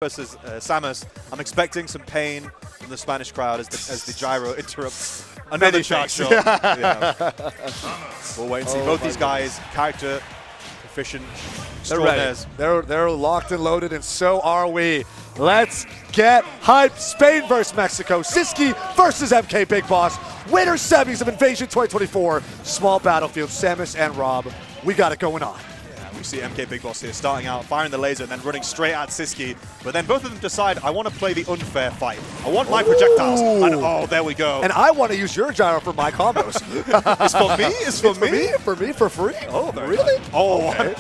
versus Samus, I'm expecting some pain from the Spanish crowd as the gyro interrupts another charge shot. Yeah. We'll wait and see. Both these guys, character, efficient, extraordinaires. They're locked and loaded, and so are we. Let's get hyped. Spain versus Mexico. Sisqui versus MKBigBoss. Winner semis of Invasion 2024. Small battlefield, Samus and R.O.B. We got it going on. We see MKBigBoss here starting out, firing the laser, and then running straight at Sisqui. But then both of them decide, I want to play the unfair fight. I want my projectiles. And oh, there we go. And I want to use your gyro for my combos. It's for me? It's for me? For me, for free? Oh, really? Oh, okay.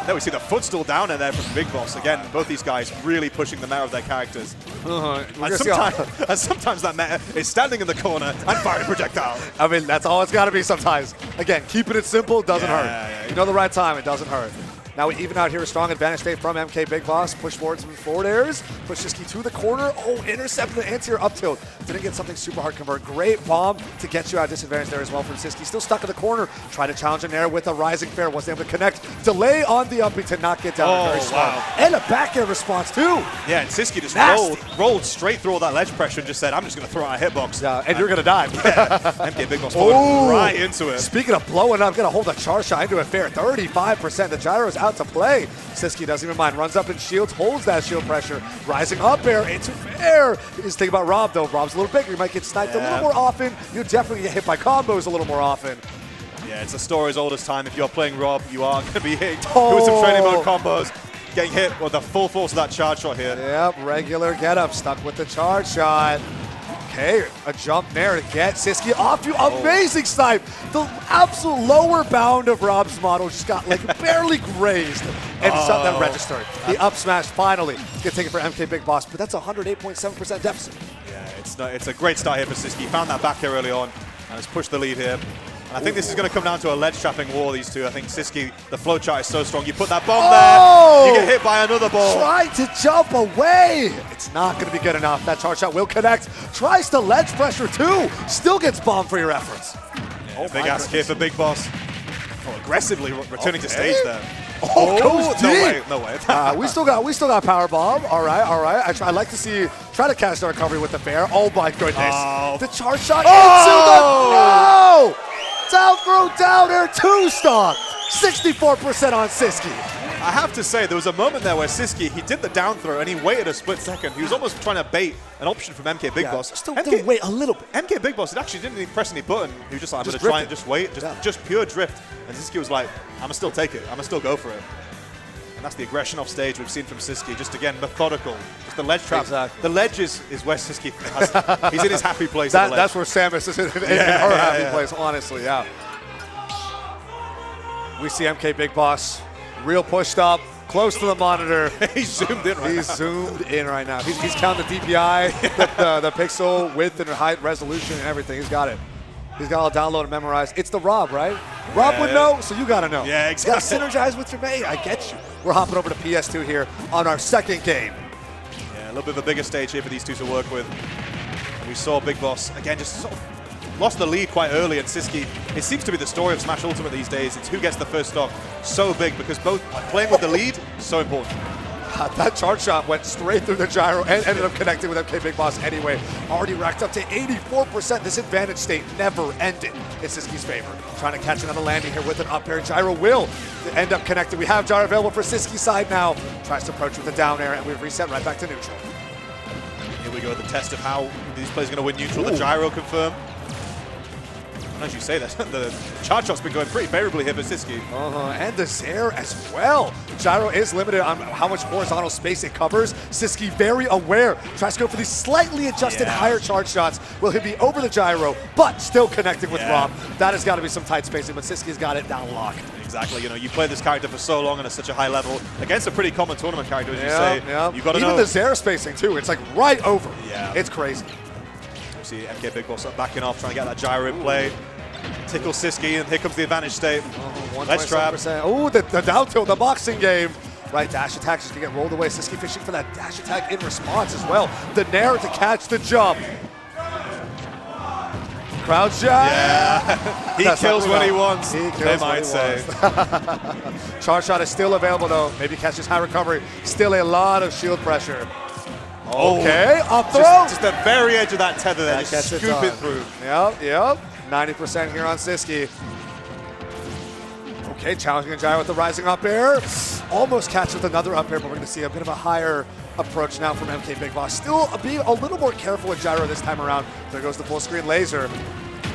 There we see the footstool down in there from Big Boss. Again, both these guys really pushing the meta of their characters. And sometimes that meta is standing in the corner and firing projectiles. I mean, that's all it's got to be sometimes. Again, keeping it simple doesn't hurt. Yeah. You know the right time, it doesn't hurt. Now we even out here a strong advantage state from MKBigBoss. Push forward some forward airs. Push Sisqui to the corner. Oh, intercept the anti-air up tilt. Didn't get something super hard convert. Great bomb to get you out of disadvantage there as well from Sisqui. Still stuck in the corner. Try to challenge an air with a rising fair. Wasn't able to connect. Delay on the uppy to not get down. Very smart. Wow. And a back air response too. Yeah, and Sisqui just rolled straight through all that ledge pressure and just said, I'm just going to throw out a hitbox. Yeah, and you're going to die. Yeah. MKBigBoss falling right into it. Speaking of blowing up, going to hold a charge shot into a fair. 35%. The gyro's out to play. Sisqui doesn't even mind. Runs up and shields, holds that shield pressure. Rising up air into fair. Just think about R.O.B though. R.O.B's a little bigger. You might get sniped a little more often. You definitely get hit by combos a little more often. Yeah, it's a story as old as time. If you're playing R.O.B, you are going to be hit with some training mode combos. Getting hit with the full force of that charge shot here. Yep, regular get up. Stuck with the charge shot. Okay, a jump there to get Sisqui off you. Amazing snipe. The absolute lower bound of R.O.B's model just got like barely grazed. And that registered. The up smash finally gets taken for MKBigBoss, but that's a 108.7% deficit. Yeah, it's a great start here for Sisqui. Found that back here early on and has pushed the lead here. And I think this is going to come down to a ledge trapping war, these two. I think Sisqui, the flow chart is so strong. You put that bomb there, you get hit by another ball. Tried to jump away. It's not going to be good enough. That charge shot will connect. Tries to ledge pressure too. Still gets bombed for your efforts. Yeah, big ass kick for Big Boss. Oh, aggressively returning to stage there. Goes deep. No way. We still got power bomb. All right. I like to try to catch the recovery with the fair. Oh my goodness. The charge shot into the down throw, down air, 2-stock. 64% on Sisqui. I have to say, there was a moment there where Sisqui, he did the down throw and he waited a split second. He was almost trying to bait an option from MKBigBoss. Still wait a little bit. MKBigBoss, it actually didn't even press any button. He was just like, I'm going to try and just wait. Just pure drift. And Sisqui was like, I'm going to still take it. I'm going to still go for it. And that's the aggression off stage we've seen from Sisqui. Just again, methodical. Just the ledge trap. Exactly. The ledge is where Sisqui has, he's in his happy place. That's where Samus is in her happy place, honestly, yeah. We see MKBigBoss real pushed up, close to the monitor. He's zoomed in right now. He's zoomed in right now. He's counting the DPI, the pixel width and height resolution and everything. He's got it. He's got all download and memorized. It's the R.O.B, right? R.O.B would know, so you got to know. Yeah, exactly. You got to synergize with your mate. I get you. We're hopping over to PS2 here on our second game. Yeah, a little bit of a bigger stage here for these two to work with. And we saw Big Boss, again, just sort of lost the lead quite early, and Sisqui, it seems to be the story of Smash Ultimate these days. It's who gets the first stock. So big, because both playing with the lead, so important. That charge shot went straight through the gyro and ended up connecting with MKBigBoss anyway. Already racked up to 84%. This advantage state never ended in Sisqi's favor. Trying to catch another landing here with an up air. Gyro will end up connected. We have gyro available for Sisqi's side now. Tries to approach with a down air, and we've reset right back to neutral. Here we go, the test of how these players are going to win neutral. The gyro confirm. And as you say, the charge shot's been going pretty favorably here for Sisqui. And the Zair as well. Gyro is limited on how much horizontal space it covers. Sisqui very aware. Tries to go for these slightly adjusted higher charge shots. Will he be over the gyro, but still connecting with R.O.B? That has got to be some tight spacing, but Sisqi's got it down lock. Exactly. You know, you play this character for so long and at such a high level against a pretty common tournament character, as you say. You've got to know. Even the Zair spacing too. It's like right over. Yeah. It's crazy. You see MKBigBoss backing off, trying to get that gyro in play. Tickle Sisqui, and here comes the advantage state. Let's trap. Oh, the down tilt, the boxing game. Right, dash attack just gonna get rolled away. Sisqui fishing for that dash attack in response as well. The nair to catch the jump. Crouch jab. Yeah. He kills when he wants, they might say. Charge shot is still available, though. Maybe catches high recovery. Still a lot of shield pressure. Okay, up throw. Just the very edge of that tether there, just scoop it through. Yep. 90% here on Sisqui. Okay, challenging the gyro with the rising up air. Almost catch with another up air, but we're going to see a bit of a higher approach now from MKBigBoss. Still being a little more careful with gyro this time around. There goes the full screen laser.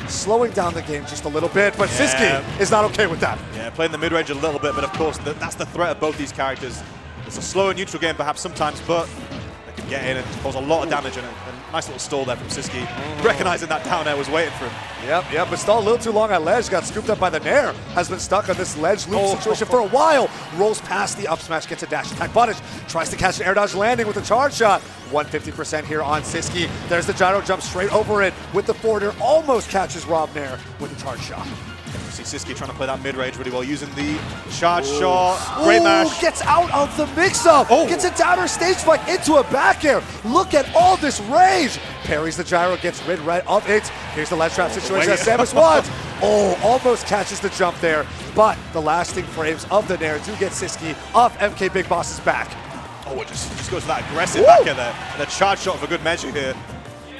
Slowing down the game just a little bit, but Sisqui is not okay with that. Yeah, playing the mid-range a little bit, but of course, that's the threat of both these characters. It's a slower neutral game perhaps sometimes, but they can get in and cause a lot of damage, and a nice little stall there from Sisqui. Recognizing that down air was waiting for him. Yep, but stalled a little too long at ledge, got scooped up by the Nair, has been stuck on this ledge loop situation for a while. Rolls past the up smash, gets a dash attack punish, tries to catch an air dodge landing with a charge shot. 150% here on Sisqui. There's the gyro jump straight over it with the forwarder, almost catches R.O.B Nair with a charge shot. See Sisqui trying to play that mid-range really well, using the charge shot. Great mash. Gets out of the mix-up. Gets a downer stage spike into a back air. Look at all this rage. Parries the gyro, gets rid right of it. Here's the ledge trap situation that Samus wants. Almost catches the jump there, but the lasting frames of the Nair do get Sisqui off MKBigBoss's back. It just goes for that aggressive back air there. And a charge shot for good measure here.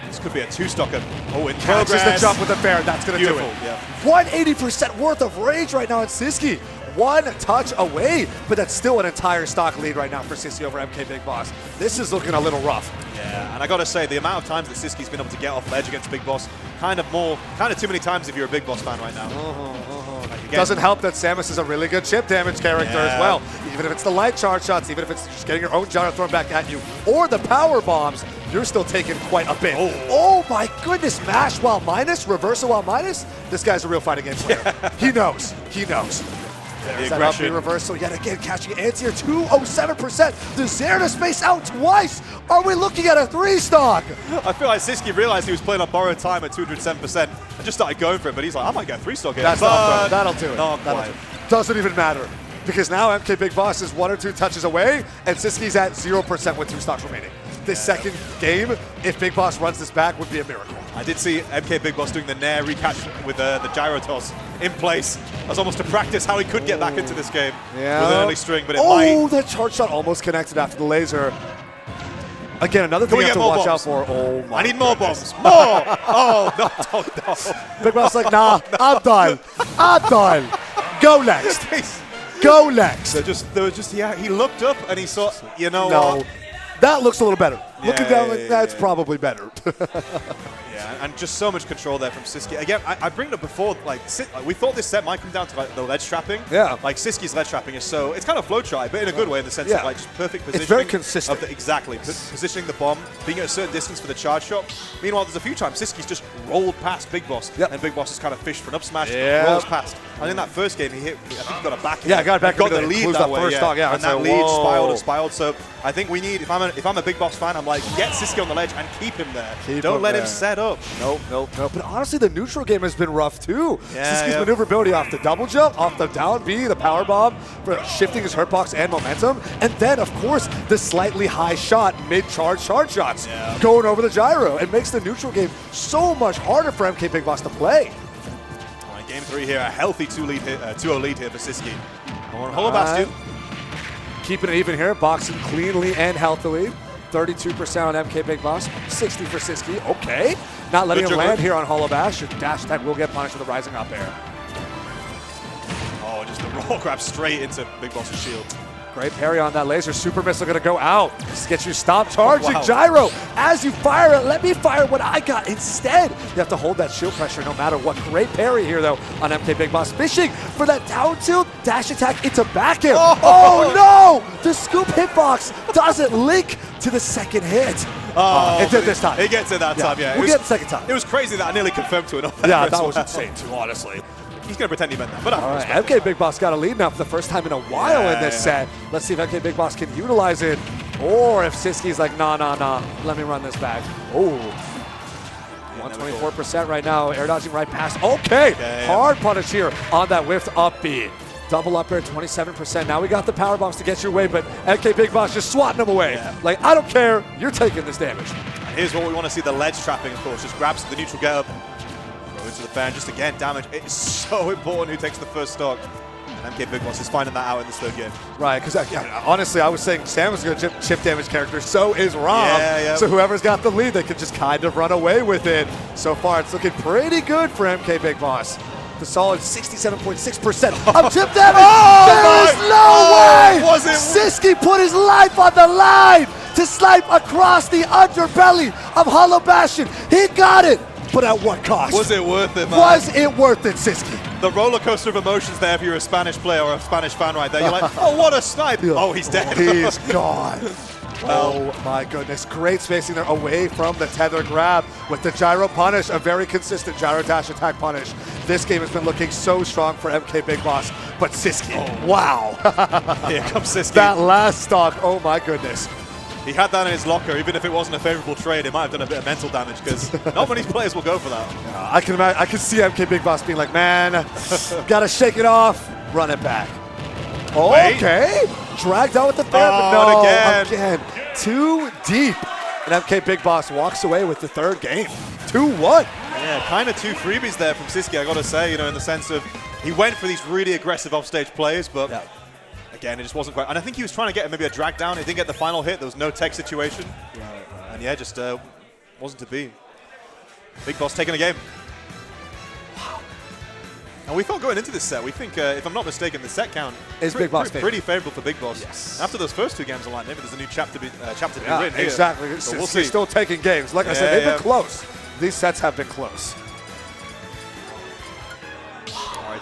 This could be a two-stocker. In catches the jump with the fair. That's going to do it. Yeah. 180% worth of rage right now in Sisqui. One touch away, but that's still an entire stock lead right now for Sisqui over MKBigBoss. This is looking a little rough. Yeah, and I got to say, the amount of times that Sisqi's been able to get off ledge against Big Boss, kind of too many times if you're a Big Boss fan right now. Doesn't help that Samus is a really good chip damage character as well. Even if it's the light charge shots, even if it's just getting your own gyro thrown back at you, or the power bombs, you're still taking quite a bit. Oh my goodness, mash while minus, reversal while minus. This guy's a real fighting game player. He knows. There's that up reversal yet again, catching anti-air 207%. The Zera to space out twice. Are we looking at a 3-stock? I feel like Sisqui realized he was playing on borrowed time at 207% and just started going for it, but he's like, I might get a 3-stock here. That'll do it. Not quite. Doesn't even matter, because now MKBigBoss is 1 or 2 touches away, and Sisqi's at 0% with 2 stocks remaining. This second game, if Big Boss runs this back, would be a miracle. I did see MKBigBoss doing the Nair recatch with the gyro toss in place as almost to practice how he could get back into this game with an early string, but it might. That charge shot almost connected after the laser. Again, another thing you have to watch out for. I need more bombs. More! No. Big Boss like, nah, I'm done. Go next. Go next. He looked up and he saw, what? That looks a little better. Looking down, that's probably better. And just so much control there from Sisqui. Again, I bring it up before, we thought this set might come down to the ledge trapping. Yeah. Like Sisqi's ledge trapping is it's kind of flowchart, but in a good way in the sense of just perfect positioning. It's very consistent. Positioning the bomb, being at a certain distance for the charge shot. Meanwhile, there's a few times Sisqi's just rolled past Big Boss, and Big Boss has kind of fished for an up smash, rolls past. And in that first game, I think he got a back. Got the lead that way. And that lead spiraled. So I think we need, if I'm a Big Boss fan, I'm like, get Sisqui on the ledge and keep him there. Don't let him set up. Nope. But honestly, the neutral game has been rough too. Sisqi's maneuverability off the double jump, off the down B, the power bomb, for shifting his hurt box and momentum, and then of course the slightly high shot mid-charge charge shots going over the gyro. It makes the neutral game so much harder for MKBigBoss to play. All right, game 3 here, a healthy 2-0 lead here for Sisqui. On Hollow Bastion. Keeping it even here, boxing cleanly and healthily. 32% on MKBigBoss, 60 for Sisqui. Okay. Not letting him land here on Hollow Bash. Your dash attack will get punished with the rising up air. Just the raw grab straight into Big Boss's shield. Great parry on that laser. Super missile going to go out. Just get you stop charging gyro. As you fire it, let me fire what I got instead. You have to hold that shield pressure no matter what. Great parry here, though, on MKBigBoss. Fishing for that down tilt dash attack into back air. Oh no! The scoop hitbox doesn't link to the second hit. It did this time. It gets it that time, We'll get it the second time. It was crazy that I nearly confirmed to it. That was insane, too, honestly. He's going to pretend he meant that. But all right, MKBigBoss got a lead now for the first time in a while in this set. Let's see if MKBigBoss can utilize it, or if Sisqi's like, nah, let me run this back. 124% right now, air dodging right past. Okay, hard punish here on that whiffed up B. Double up air, 27%. Now we got the power bombs to get your way, but MKBigBoss just swatting them away. Like, I don't care, you're taking this damage. Here's what we want to see, the ledge trapping, of course. Just grabs the neutral get up. Into the fan, just again, damage. It's so important who takes the first stock. And MKBigBoss is finding that out in this third game. Right, because honestly, I was saying Samu's going to chip damage character, so is R.O.B. Yeah. So whoever's got the lead, they can just kind of run away with it. So far, it's looking pretty good for MKBigBoss. The solid 67.6% of chip damage. There is no way! Was it? Sisqui put his life on the line to snipe across the underbelly of Hollow Bastion. He got it, but at what cost? Was it worth it, man? Was it worth it, Sisqui? The roller coaster of emotions there if you're a Spanish player or a Spanish fan right there. You're like, oh, what a snipe. Oh, he's dead. He's gone. Oh my goodness, great spacing there away from the tether grab with the gyro punish, a very consistent gyro dash attack punish. This game has been looking so strong for MKBigBoss, but Sisqui, wow. Here comes Sisqui. That last stock, oh my goodness. He had that in his locker. Even if it wasn't a favorable trade, it might have done a bit of mental damage because not many players will go for that. I can see MKBigBoss being like, man, gotta shake it off, run it back. Okay, dragged out with the fair, but no, again, too deep. And MKBigBoss walks away with the third game, 2-1. Yeah, kind of two freebies there from Sisqui, I gotta say, in the sense of he went for these really aggressive offstage plays, but again, it just wasn't quite. And I think he was trying to get maybe a drag down. He didn't get the final hit. There was no tech situation. And yeah, just wasn't to be. Big Boss taking a game. Wow. And we thought going into this set, we think, if I'm not mistaken, the set count is pretty favorable for Big Boss. Yes. After those first two games online, maybe there's a new chapter to be written here. Exactly. So we'll see. Still taking games. Like I said, they've been close. These sets have been close.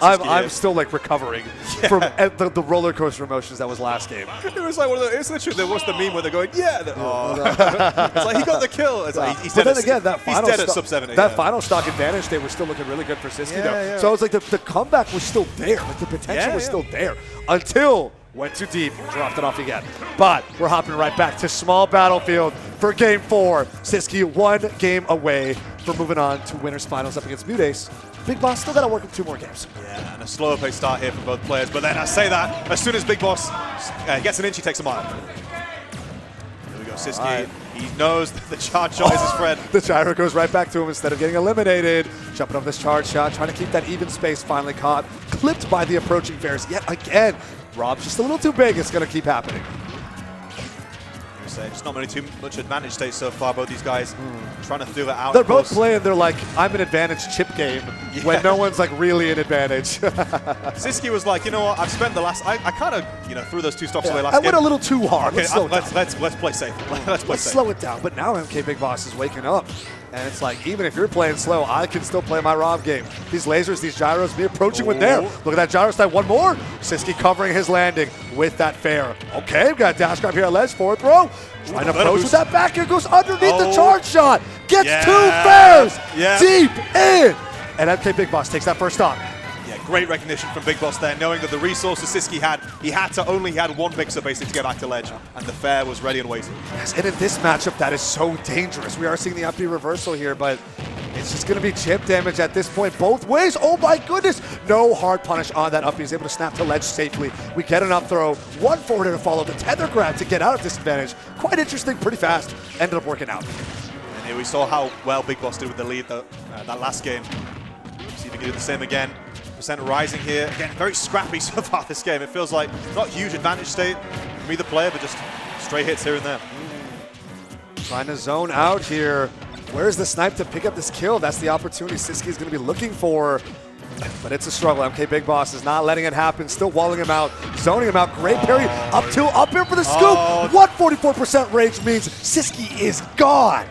I'm still like recovering from the roller coaster emotions that was last game. It was like one of the. It's literally there was the meme where they're going, yeah. It's like he got the kill. It's like he's dead. But then again, he's dead at sub 70. That final stock advantage, they were still looking really good for Sisqui though. So I was like, the comeback was still there. Like the potential was still there until went too deep, dropped it off again. But we're hopping right back to small battlefield for game 4. Sisqui 1 game away from moving on to winners finals up against Mudace. Big Boss still got to work with 2 more games. Yeah, and a slower pace start here for both players. But then I say that, as soon as Big Boss gets an inch, he takes a mile. Here we go, Sisqui. Right. He knows that the charge shot is his friend. The gyro goes right back to him instead of getting eliminated. Jumping off this charge shot, trying to keep that even space, finally caught. Clipped by the approaching bears yet again. R.O.B's just a little too big. It's going to keep happening. Just not really too much advantage states so far. Both these guys trying to feel it out. They're both playing. They're like, I'm an advantage chip game when no one's like really an advantage. Sisqui was like, you know what? I've spent the last. I kind of threw those 2 stops away last game. I went a little too hard. Okay, let's play safe. Let's slow it down. But now MKBigBoss is waking up. And it's like, even if you're playing slow, I can still play my R.O.B game. These lasers, these gyros, me approaching with there. Look at that gyro style. One more. Sisqui covering his landing with that fair. Okay, we've got a dash grab here at ledge. Forward throw. Trying to approach with that back air. Goes underneath the charge shot. Gets 2 fairs deep in. And MKBigBoss takes that first stop. Yeah, great recognition from Big Boss there, knowing that the resources Sisqui had, he had 1 mixer basically to get back to ledge, and the fair was ready and waiting. Yes, and in this matchup, that is so dangerous. We are seeing the up B reversal here, but it's just going to be chip damage at this point both ways. Oh my goodness. No hard punish on that up B. He's able to snap to ledge safely. We get an up throw. 1 forward to follow the tether grab to get out of this advantage. Quite interesting, pretty fast. Ended up working out. And here we saw how well Big Boss did with the lead that last game. See if he can do the same again. Percent rising here. Again, very scrappy so far this game. It feels like not huge advantage state from either player, but just straight hits here and there. Trying to zone out here. Where's the snipe to pick up this kill? That's the opportunity Sisqui is going to be looking for. But it's a struggle. MKBigBoss is not letting it happen. Still walling him out, zoning him out. Great parry. Up tilt, up here for the scoop. 144% rage means Sisqui is gone.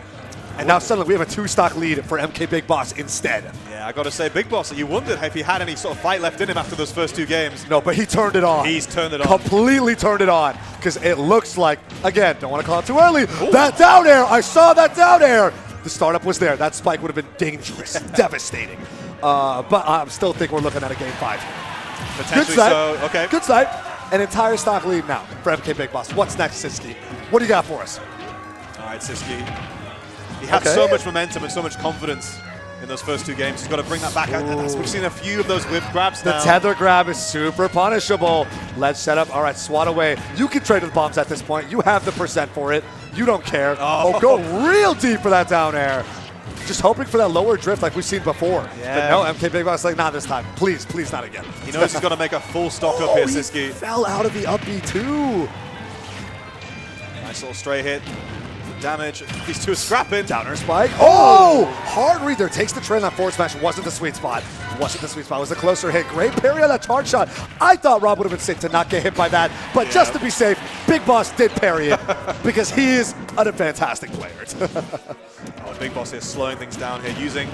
And now suddenly we have a 2-stock lead for MKBigBoss instead. Yeah, I got to say, Big Boss, you wondered if he had any sort of fight left in him after those first 2 games. No, but he turned it on. He's turned it on. Completely turned it on. Because it looks like, again, don't want to call it too early, that down air, I saw that down air. The startup was there. That spike would have been dangerous, devastating. But I still think we're looking at a game 5 here. Potentially so, okay. Good snipe. An entire stock lead now for MKBigBoss. What's next, Sisqui? What do you got for us? All right, Sisqui. He had so much momentum and so much confidence in those first 2 games. He's got to bring that back out. We've seen a few of those whip grabs now. The tether grab is super punishable. Ledge setup. All right, swat away. You can trade with bombs at this point. You have the percent for it. You don't care. Oh, go real deep for that down air. just hoping for that lower drift like we've seen before. Yeah. But no, MKBigBoss like, not this time. Please, please not again. He knows he's got to make a full stock up here, Sisqui. He fell out of the up B too. Nice little stray hit. Damage. These two are scrapping. Downer spike. Oh! Hard read there. Takes the trade on that forward smash. Wasn't the sweet spot. Wasn't the sweet spot. It was a closer hit. Great parry on that charge shot. I thought R.O.B would have been sick to not get hit by that. But just to be safe, Big Boss did parry it because he is a fantastic player. MKBigBoss here slowing things down here, using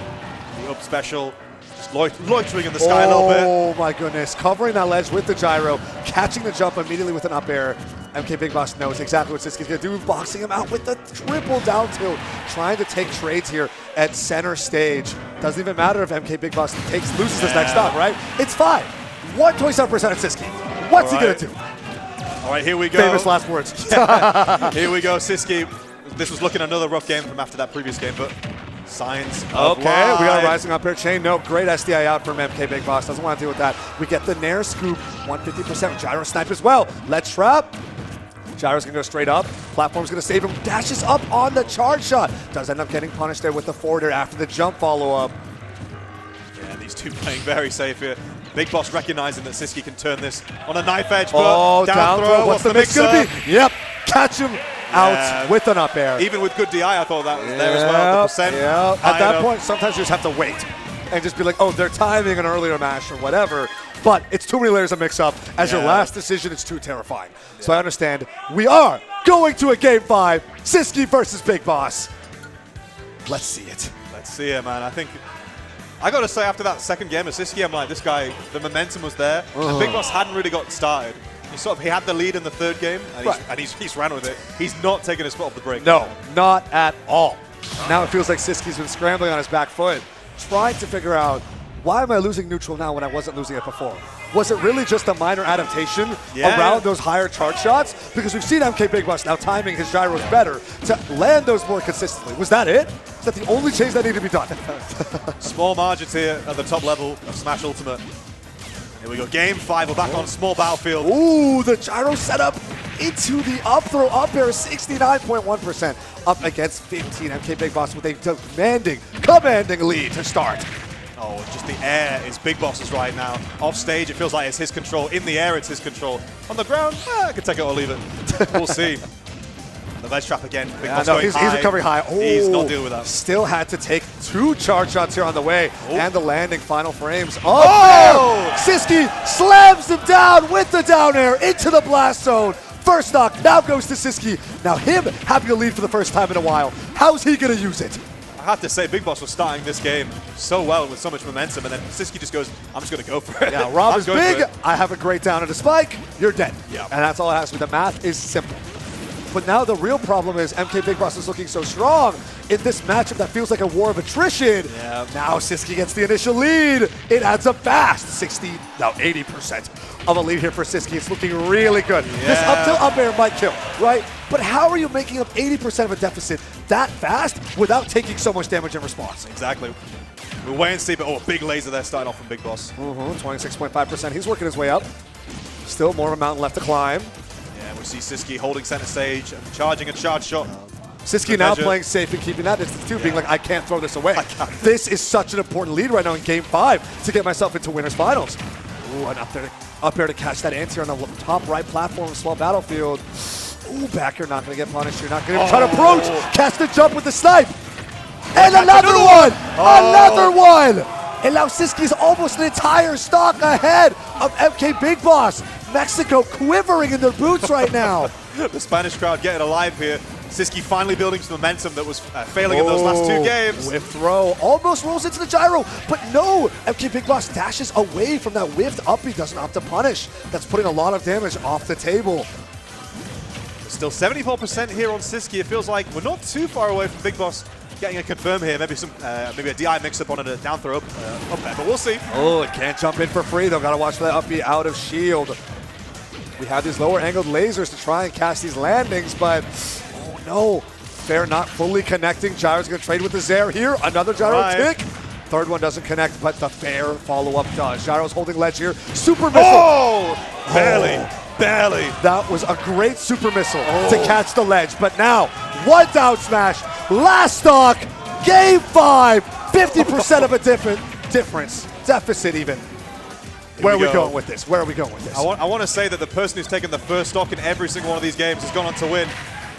the up special. Just loitering in the sky a little bit. Oh my goodness. Covering that ledge with the gyro. Catching the jump immediately with an up air. MKBigBoss knows exactly what Sisqi's going to do, boxing him out with the triple down tilt, trying to take trades here at center stage. Doesn't even matter if MKBigBoss loses this next stock, right? It's fine. 127% of Sisqui. What's he going to do? All right, here we go. Famous last words. Here we go, Sisqui. This was looking another rough game from after that previous game, but signs of okay, life. we are rising up here. Chain, no, great SDI out from MKBigBoss. Doesn't want to deal with that. We get the Nair scoop, 150%. Gyro snipe as well. Let's trap. Gyro's going to go straight up. Platform's going to save him. Dashes up on the charge shot. Does end up getting punished there with the forwarder after the jump follow-up. Yeah, these two playing very safe here. MKBigBoss recognizing that Sisqui can turn this on a knife edge, but down throw. What's the mix going to be? Yep, catch him out with an up air. Even with good DI, I thought that was there as well. The percent. At that point, sometimes you just have to wait and just be like, oh, they're timing an earlier mash or whatever. But it's too many layers of mix-up. As your last decision, it's too terrifying. Yeah. So I understand. We are going to a Game 5. Sisqui versus Big Boss. Let's see it. Let's see it, man. I think I got to say, after that second game of Sisqui, I'm like, this guy, the momentum was there. And Big Boss hadn't really got started. He had the lead in the third game, and he's ran with it. He's not taking his foot off the brake. No, not at all. Now it feels like Sisqi's been scrambling on his back foot, trying to figure out, why am I losing neutral now when I wasn't losing it before? Was it really just a minor adaptation around those higher charge shots? Because we've seen MKBigBoss now timing his gyros better to land those more consistently. Was that it? Is that the only change that needed to be done? Small margins here at the top level of Smash Ultimate. Here we go, Game 5, we're back on small battlefield. Ooh, the gyro setup into the up throw up air, 69.1% up against 15. MKBigBoss with a commanding lead to start. Oh, just the air is Big Boss's right now. Off stage, it feels like it's his control. In the air, it's his control. On the ground, I could take it or leave it. We'll see. The ledge trap again. Big Boss going he's recovering high. Oh, he's not dealing with that. Still had to take 2 charge shots here on the way. And the landing final frames. Sisqui slams him down with the down air into the blast zone. First stock now goes to Sisqui. Now him having a lead for the first time in a while. How's he going to use it? I have to say, Big Boss was starting this game so well with so much momentum, and then Sisqui just goes, I'm just going to go for it. Yeah, Rob is big. I have a great down at a spike. You're dead. Yeah. And that's all it has to be. The math is simple. But now the real problem is MKBigBoss is looking so strong in this matchup that feels like a war of attrition. Yeah. Now Sisqui gets the initial lead. It adds up fast. 80% of a lead here for Sisqui. It's looking really good. Yeah. This up tilt up air might kill, right? But how are you making up 80% of a deficit that fast without taking so much damage in response? Exactly. We'll wait and see, but big laser there starting off from Big Boss. 26.5%. He's working his way up. Still more of a mountain left to climb. Yeah, we see Sisqui holding center stage and charging a charge shot. Sisqui now playing safe and keeping that distance too, being like, I can't throw this away. This is such an important lead right now in Game 5 to get myself into winners finals. Ooh, and up there to catch that anti on the top right platform of small battlefield. Ooh, back here, not going to get punished. You're not going to try to approach. Catch the jump with the snipe. And another one! Another one! And now Sisqi's almost an entire stock ahead of MKBigBoss. Mexico quivering in their boots right now. The Spanish crowd getting alive here. Sisqui finally building some momentum that was failing in those last 2 games. Whiff throw, almost rolls into the gyro, but no, MKBigBoss dashes away from that whiffed up. He doesn't opt to punish. That's putting a lot of damage off the table. Still 74% here on Sisqui. It feels like we're not too far away from Big Boss getting a confirm here. Maybe maybe a DI mix-up on a down throw up there, but we'll see. Oh, it can't jump in for free though. Got to watch for that up B out of shield. We have these lower angled lasers to try and cast these landings, but oh no. Fair not fully connecting. Gyro's going to trade with the Zair here. Another gyro tick. Third one doesn't connect, but the fair follow-up does. Gyro's holding ledge here. Super missile. Oh! Barely. Barely. That was a great super missile to catch the ledge. But now, one down smash. Last stock. Game 5, 50% of a difference. Deficit even. Where are we going with this? Where are we going with this? I want to say that the person who's taken the first stock in every single one of these games has gone on to win.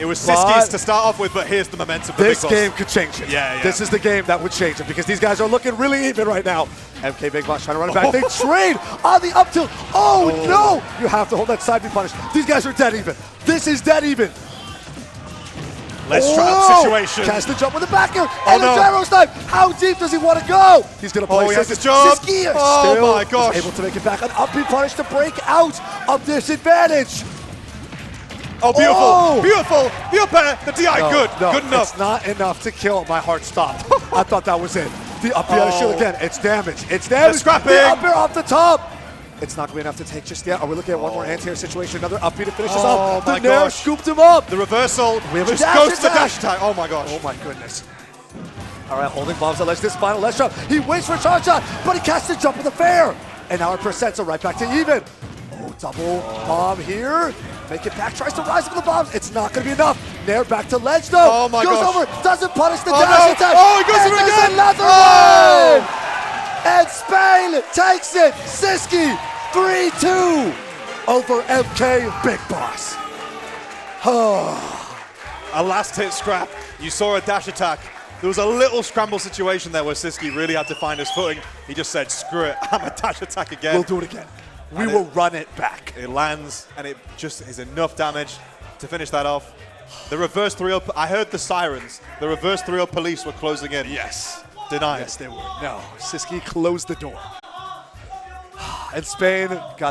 It was Sisqi's to start off with, but here's the momentum for this game could change it. Yeah. This is the game that would change it because these guys are looking really even right now. MKBigBoss trying to run it back. They trade on the up tilt. Oh, no! You have to hold that side B punish. These guys are dead even. This is dead even. Let's trap situation. Cast the jump with the back air. And the gyro snipe. How deep does he want to go? He's going to play he has his jump. Sisqui Oh my gosh. able to make it back on up B punish to break out of disadvantage. Oh, beautiful, beautiful. The up air, the DI, good enough. It's not enough to kill. My heart stopped. I thought that was it. The up air shield again. It's damage. It's damage. Scrapping. The up air off the top. It's not going to be enough to take just yet. Are we looking at one more anti-air situation? Another up B to finish us off. The Nair scooped him up. The reversal just dash goes to the dash attack. Oh my gosh. Oh my goodness. All right, holding bombs on ledge. This final ledge drop. He waits for a charge shot, but he casts the jump with the fair. And now our percents are right back to even. Oh, double bomb here. Make it back, tries to rise up with the bombs. It's not going to be enough. Nair back to ledge though. Oh my goes gosh. over, doesn't punish the dash attack. Oh, he goes for it again. Another one. And Spain takes it. Sisqui 3-2 over MKBigBoss. A last hit scrap. You saw a dash attack. There was a little scramble situation there where Sisqui really had to find his footing. He just said, screw it, I'm a dash attack again. We'll do it again. We will run it back. It lands, and it just is enough damage to finish that off. The reverse 3-0, I heard the sirens. The reverse 3-0 police were closing in. Yes. Denied. Yes, they were. No, Sisqui closed the door. And Spain got